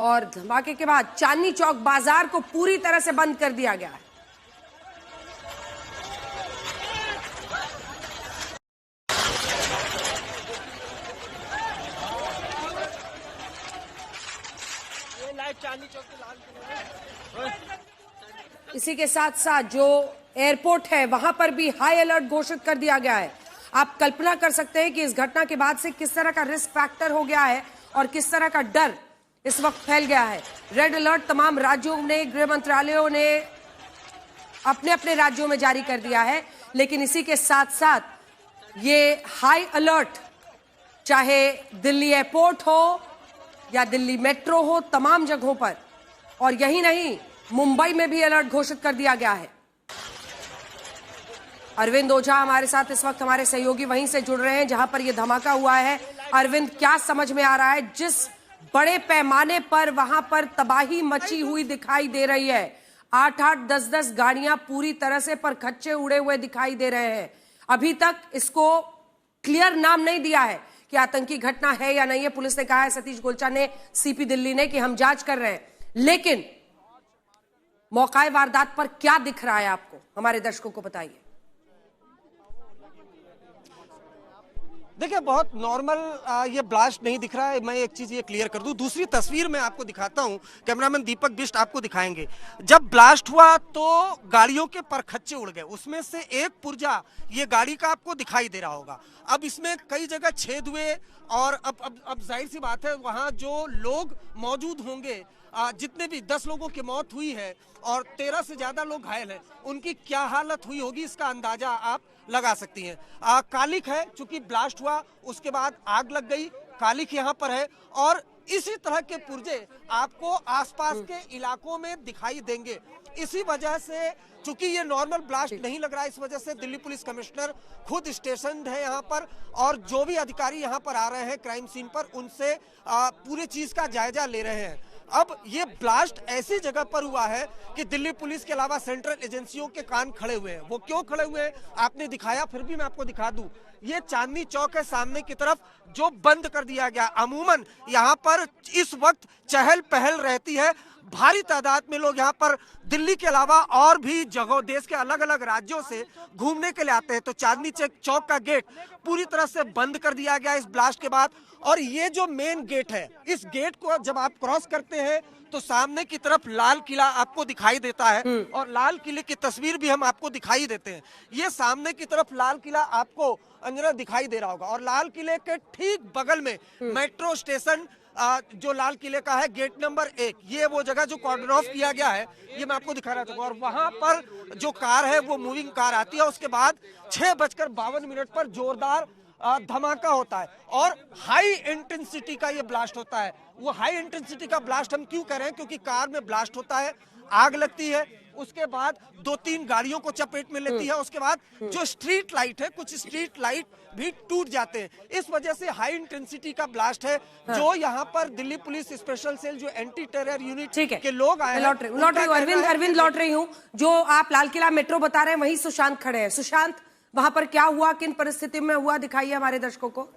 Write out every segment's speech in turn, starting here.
और धमाके के बाद चांदनी चौक बाजार को पूरी तरह से बंद कर दिया गया है। इसी के साथ साथ जो एयरपोर्ट है वहां पर भी हाई अलर्ट घोषित कर दिया गया है। आप कल्पना कर सकते हैं कि इस घटना के बाद से किस तरह का रिस्क फैक्टर हो गया है और किस तरह का डर इस वक्त फैल गया है। रेड अलर्ट तमाम राज्यों ने, गृह मंत्रालयों ने अपने अपने राज्यों में जारी कर दिया है, लेकिन इसी के साथ साथ ये हाई अलर्ट चाहे दिल्ली एयरपोर्ट हो या दिल्ली मेट्रो हो, तमाम जगहों पर, और यही नहीं मुंबई में भी अलर्ट घोषित कर दिया गया है। अरविंद ओझा हमारे साथ इस वक्त, हमारे सहयोगी वहीं से जुड़ रहे हैं जहां पर यह धमाका हुआ है। अरविंद, क्या समझ में आ रहा है? जिस बड़े पैमाने पर वहां पर तबाही मची हुई दिखाई दे रही है, 8-8, 10-10 गाड़ियां पूरी तरह से परखच्चे उड़े हुए दिखाई दे रहे हैं। अभी तक इसको क्लियर नाम नहीं दिया है कि आतंकी घटना है या नहीं है। पुलिस ने कहा है, सतीश गोलचा ने, सीपी दिल्ली ने, कि हम जांच कर रहे हैं, लेकिन मौका वारदात पर क्या दिख रहा है आपको, हमारे दर्शकों को बताइए। देखिए, बहुत नॉर्मल ये ब्लास्ट नहीं दिख रहा है। मैं एक चीज ये क्लियर कर दूं, दूसरी तस्वीर मैं आपको दिखाता हूं, कैमरामैन दीपक बिष्ट आपको दिखाएंगे। जब ब्लास्ट हुआ तो गाड़ियों के परखच्चे उड़ गए, उसमें से एक पुर्जा ये गाड़ी का आपको दिखाई दे रहा होगा। अब इसमें कई जगह छेद हुए और अब जाहिर सी बात है वहां जो लोग मौजूद होंगे, जितने भी 10 लोगों की मौत हुई है और 13 से ज्यादा लोग घायल हैं, उनकी क्या हालत हुई होगी इसका अंदाजा आप लगा सकती हैं। कालिक है, चूंकि ब्लास्ट हुआ उसके बाद आग लग गई, कालिक यहाँ पर है और इसी तरह के पुर्जे आपको आसपास के इलाकों में दिखाई देंगे। इसी वजह से, चूंकि ये नॉर्मल ब्लास्ट नहीं लग रहा है, इस वजह से दिल्ली पुलिस कमिश्नर खुद स्टेशन है यहाँ पर और जो भी अधिकारी यहाँ पर आ रहे हैं क्राइम सीन पर, उनसे पूरी चीज का जायजा ले रहे हैं। अब ये ब्लास्ट ऐसी जगह पर हुआ है कि दिल्ली पुलिस के अलावा सेंट्रल एजेंसियों के कान खड़े हुए हैं। वो क्यों खड़े हुए हैं आपने दिखाया, फिर भी मैं आपको दिखा दूं। ये चांदनी चौक है सामने की तरफ, जो बंद कर दिया गया। अमूमन यहाँ पर इस वक्त चहल पहल रहती है, भारी तादाद में लोग यहाँ पर दिल्ली के अलावा और भी जगहों, देश के अलग अलग राज्यों से घूमने के लिए आते हैं। तो चांदनी चौक का गेट पूरी तरह से बंद कर दिया गया इस ब्लास्ट के बाद। और ये जो मेन गेट है, इस गेट को जब आप क्रॉस करते हैं तो सामने की तरफ लाल किला आपको दिखाई देता है और लाल किले की तस्वीर भी हम आपको दिखाई देते हैं। ये सामने की तरफ लाल किला आपको अंजना दिखाई दे रहा होगा और लाल किले के ठीक बगल में मेट्रो स्टेशन जो लाल किले का है, गेट नंबर 1, ये वो जगह जो कॉर्डन ऑफ किया गया है, ये मैं आपको दिखा रहा था। और वहां पर जो कार है वो मूविंग कार आती है। उसके बाद 6:52 पर जोरदार धमाका होता है और हाई इंटेंसिटी का ये ब्लास्ट होता है। वो हाई इंटेंसिटी का ब्लास्ट हम क्यों कह रहे हैं, क्योंकि कार में ब्लास्ट होता है, आग लगती है, उसके बाद 2-3 गाड़ियों को चपेट में लेती है, उसके बाद जो स्ट्रीट लाइट है, कुछ स्ट्रीट लाइट भी टूट जाते हैं। इस वजह से हाई इंटेंसिटी का ब्लास्ट है। जो यहाँ पर दिल्ली पुलिस स्पेशल सेल, जो एंटी टेरर यूनिट के लोग आए हैं, अरविंद लौट रही हूँ। जो आप लाल किला मेट्रो बता रहे हैं, वहीं सुशांत खड़े हैं। सुशांत, वहां पर क्या हुआ, किन परिस्थिति में हुआ, दिखाइए हमारे दर्शकों को।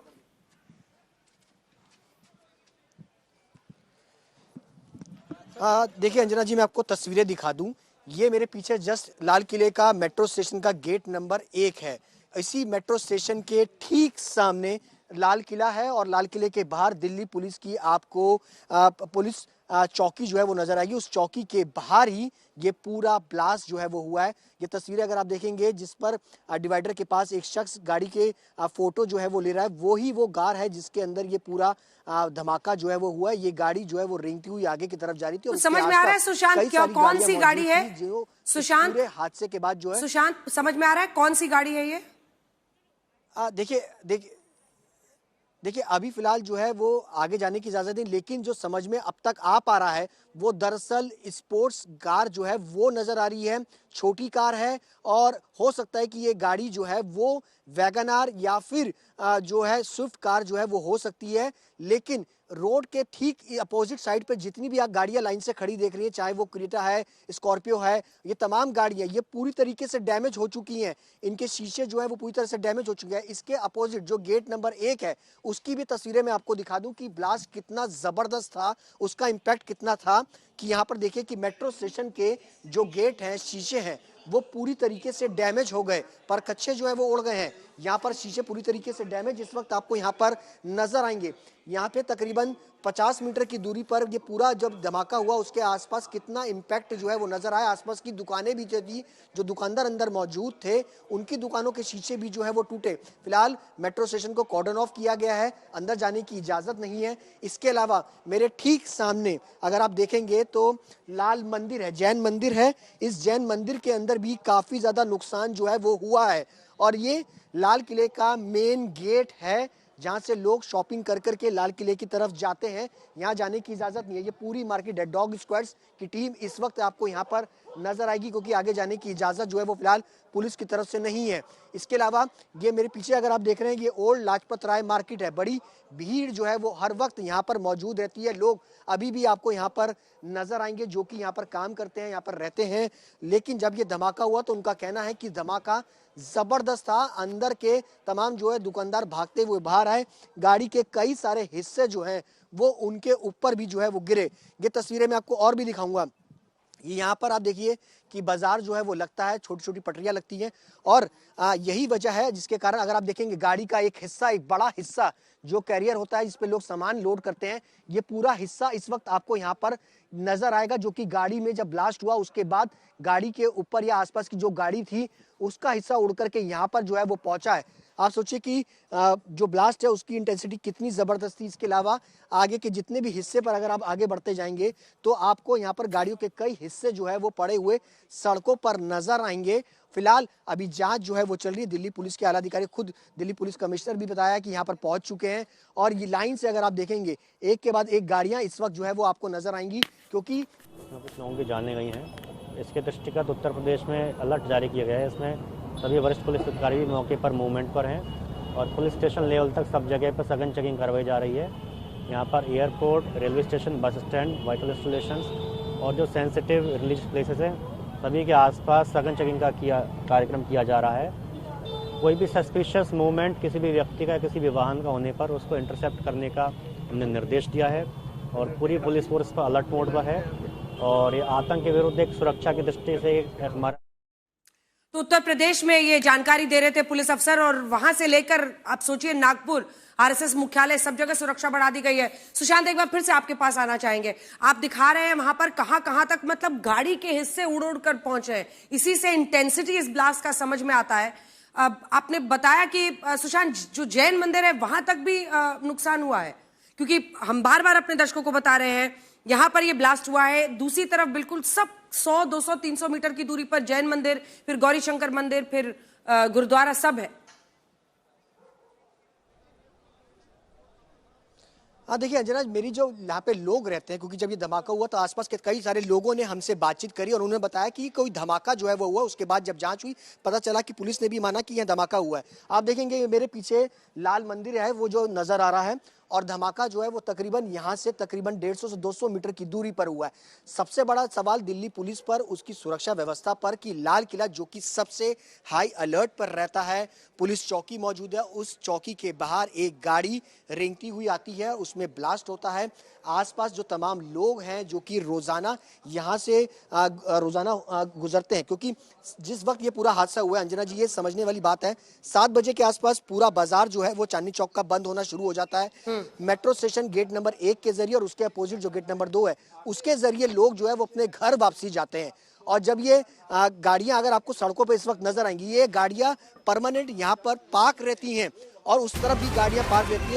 देखिए अंजना जी, मैं आपको तस्वीरें दिखा दूं। ये मेरे पीछे जस्ट लाल किले का मेट्रो स्टेशन का गेट नंबर 1 है। इसी मेट्रो स्टेशन के ठीक सामने लाल किला है और लाल किले के बाहर दिल्ली पुलिस की आपको पुलिस चौकी जो है वो नजर आएगी। उस चौकी के बाहर ही ये पूरा ब्लास्ट जो है वो हुआ है। ये तस्वीरें अगर आप देखेंगे, जिस पर डिवाइडर के पास एक शख्स गाड़ी के फोटो जो है वो ले रहा है, वो ही वो कार है जिसके अंदर ये पूरा धमाका जो है वो हुआ है। ये गाड़ी जो है वो रेंगती हुई आगे की तरफ जा रही थी। तो समझ में आ रहा है सुशांत, क्या कौन सी गाड़ी है? जो सुशांत, हादसे के बाद जो है, सुशांत समझ में आ रहा है कौन सी गाड़ी है ये? देखिए अभी फिलहाल जो है वो आगे जाने की इजाजत नहीं, लेकिन जो समझ में अब तक आ पा रहा है वो दरअसल स्पोर्ट्स कार जो है वो नजर आ रही है। छोटी कार है और हो सकता है कि ये गाड़ी जो है वो वैगन आर या फिर जो है स्विफ्ट कार जो है वो हो सकती है। लेकिन रोड के ठीक अपोजिट साइड पे जितनी भी आप गाड़ियां लाइन से खड़ी देख रही हैं, चाहे वो क्रेटा है, स्कॉर्पियो है, ये तमाम गाड़ियां ये पूरी तरीके से डैमेज हो चुकी हैं। इनके शीशे जो है वो पूरी तरह से डैमेज हो चुके हैं। इसके अपोजिट जो गेट नंबर 1 है उसकी भी तस्वीरें मैं आपको दिखा दूं कि ब्लास्ट कितना जबरदस्त था, उसका इम्पैक्ट कितना था कि यहाँ पर देखिए कि मेट्रो स्टेशन के जो गेट हैं, शीशे हैं, वो पूरी तरीके से डैमेज हो गए, पर कच्चे जो है वो उड़ गए हैं। यहाँ पर शीशे पूरी तरीके से डैमेज इस वक्त आपको यहाँ पर नजर आएंगे। यहाँ पे तकरीबन 50 मीटर की दूरी पर ये पूरा जब धमाका हुआ उसके आसपास कितना इम्पैक्ट जो है वो नजर आया। आसपास की दुकानें भी थी, जो दुकानदार अंदर मौजूद थे उनकी दुकानों के शीशे भी जो है वो टूटे। फिलहाल मेट्रो स्टेशन को कॉर्डन ऑफ किया गया है, अंदर जाने की इजाजत नहीं है। इसके अलावा मेरे ठीक सामने अगर आप देखेंगे तो लाल मंदिर है, जैन मंदिर है। इस जैन मंदिर के अंदर भी काफी ज्यादा नुकसान जो है वो हुआ है और ये लाल किले का मेन गेट है जहां से लोग शॉपिंग कर करके लाल किले की तरफ जाते हैं। यहां जाने की इजाजत नहीं है। ये पूरी मार्केट है। डॉग स्क्वाड्स की टीम इस वक्त आपको यहां पर नजर आएगी क्योंकि आगे जाने की इजाजत जो है वो फिलहाल पुलिस की तरफ से नहीं है। इसके अलावा ये मेरे पीछे अगर आप देख रहे हैं ये ओल्ड लाजपत राय मार्केट है। बड़ी भीड़ जो है वो हर वक्त यहाँ पर मौजूद रहती है। लोग अभी भी आपको यहाँ पर नजर आएंगे जो कि यहाँ पर काम करते हैं, यहाँ पर रहते हैं। लेकिन जब ये धमाका हुआ तो उनका कहना है कि धमाका जबरदस्त था। अंदर के तमाम जो है दुकानदार भागते हुए बाहर आए। गाड़ी के कई सारे हिस्से जो हैं वो उनके ऊपर भी जो है वो गिरे। ये तस्वीरें मैं आपको और भी दिखाऊंगा। ये यहाँ पर आप देखिए कि बाजार जो है वो लगता है, छोटी छोटी पटरियां लगती हैं और यही वजह है जिसके कारण अगर आप देखेंगे गाड़ी का एक हिस्सा, एक बड़ा हिस्सा जो कैरियर होता है जिस पे लोग सामान लोड करते हैं, ये पूरा हिस्सा इस वक्त आपको यहाँ पर नजर आएगा जो कि गाड़ी में जब ब्लास्ट हुआ उसके बाद गाड़ी के ऊपर या आसपास की जो गाड़ी थी उसका हिस्सा उड़ करके यहाँ पर जो है वो पहुंचा है। आप सोचिए कि जो ब्लास्ट है उसकी इंटेंसिटी कितनी जबरदस्त थी। इसके अलावा आगे के जितने भी हिस्से पर अगर आप आगे बढ़ते जाएंगे तो आपको यहाँ पर गाड़ियों के कई हिस्से जो है वो पड़े हुए सड़कों पर नजर आएंगे। फिलहाल अभी जांच जो है वो चल रही है। दिल्ली पुलिस के आला अधिकारी, खुद दिल्ली पुलिस कमिश्नर भी बताया कि यहाँ पर पहुंच चुके हैं और ये लाइन से अगर आप देखेंगे एक के बाद एक गाड़ियां इस वक्त जो है वो आपको नजर आएंगी क्योंकि कुछ लोगों की जाने गई हैं। इसके दृष्टिगत उत्तर प्रदेश में अलर्ट जारी किया गया है। इसमें सभी वरिष्ठ पुलिस अधिकारी भी मौके पर मूवमेंट पर हैं और पुलिस स्टेशन लेवल तक सब जगह पर सघन चेकिंग करवाई जा रही है। यहाँ पर airport, railway station, bus stand, vital installations और जो सेंसिटिव रिलीजियस प्लेसेस हैं सभी के आसपास सघन चेकिंग का कार्यक्रम किया जा रहा है। कोई भी सस्पिशियस मूवमेंट किसी भी व्यक्ति का, किसी भी वाहन का होने पर उसको इंटरसेप्ट करने का हमने निर्देश दिया है और पूरी पुलिस फोर्स पर अलर्ट मोड पर है और ये आतंक के विरुद्ध एक सुरक्षा की दृष्टि से हमारा। तो उत्तर प्रदेश में ये जानकारी दे रहे थे पुलिस अफसर और वहां से लेकर आप सोचिए नागपुर, आरएसएस मुख्यालय, सब जगह सुरक्षा बढ़ा दी गई है। सुशांत, एक बार फिर से आपके पास आना चाहेंगे। आप दिखा रहे हैं वहां पर कहां तक मतलब गाड़ी के हिस्से उड़ उड़ कर पहुंचे हैं। इसी से इंटेंसिटी इस ब्लास्ट का समझ में आता है। अब आपने बताया कि सुशांत जो जैन मंदिर है वहां तक भी नुकसान हुआ है, क्योंकि हम बार बार अपने दर्शकों को बता रहे हैं यहां पर यह ब्लास्ट हुआ है। दूसरी तरफ बिल्कुल सब 100, 200, 300 मीटर की दूरी पर जैन मंदिर, फिर गौरी शंकर मंदिर, फिर गुरुद्वारा सब है। हाँ देखिए अंजना, मेरी जो यहाँ पे लोग रहते हैं, क्योंकि जब ये धमाका हुआ तो आसपास के कई सारे लोगों ने हमसे बातचीत करी और उन्होंने बताया कि कोई धमाका जो है वो हुआ। उसके बाद जब जांच हुई पता चला कि पुलिस ने भी माना कि यह धमाका हुआ है। आप देखेंगे मेरे पीछे लाल मंदिर है वो जो नजर आ रहा है और धमाका जो है वो तकरीबन यहाँ से तकरीबन 150 से 200 मीटर की दूरी पर हुआ है। सबसे बड़ा सवाल दिल्ली पुलिस पर, उसकी सुरक्षा व्यवस्था पर कि लाल किला जो कि सबसे हाई अलर्ट पर रहता है, पुलिस चौकी मौजूद है, उस चौकी के बाहर एक गाड़ी रेंगती हुई आती है, उसमें ब्लास्ट होता है। आसपास जो तमाम लोग हैं जो कि रोजाना यहाँ से रोजाना गुजरते हैं, क्योंकि जिस वक्त ये पूरा हादसा हुआ है अंजना जी, ये समझने वाली बात है 7 बजे के आसपास पूरा बाजार जो है वो चांदनी चौक का बंद होना शुरू हो जाता है। मेट्रो स्टेशन गेट नंबर 1 के जरिए और उसके अपोजिट जो गेट नंबर 2 है उसके जरिए लोग जो है वो अपने घर वापसी जाते हैं। और जब ये गाड़ियां अगर आपको सड़कों पे इस वक्त नजर आएंगी, ये गाड़ियां परमानेंट यहाँ पर पार्क रहती हैं और उस तरफ भी गाड़ियां पार्क रहती हैं।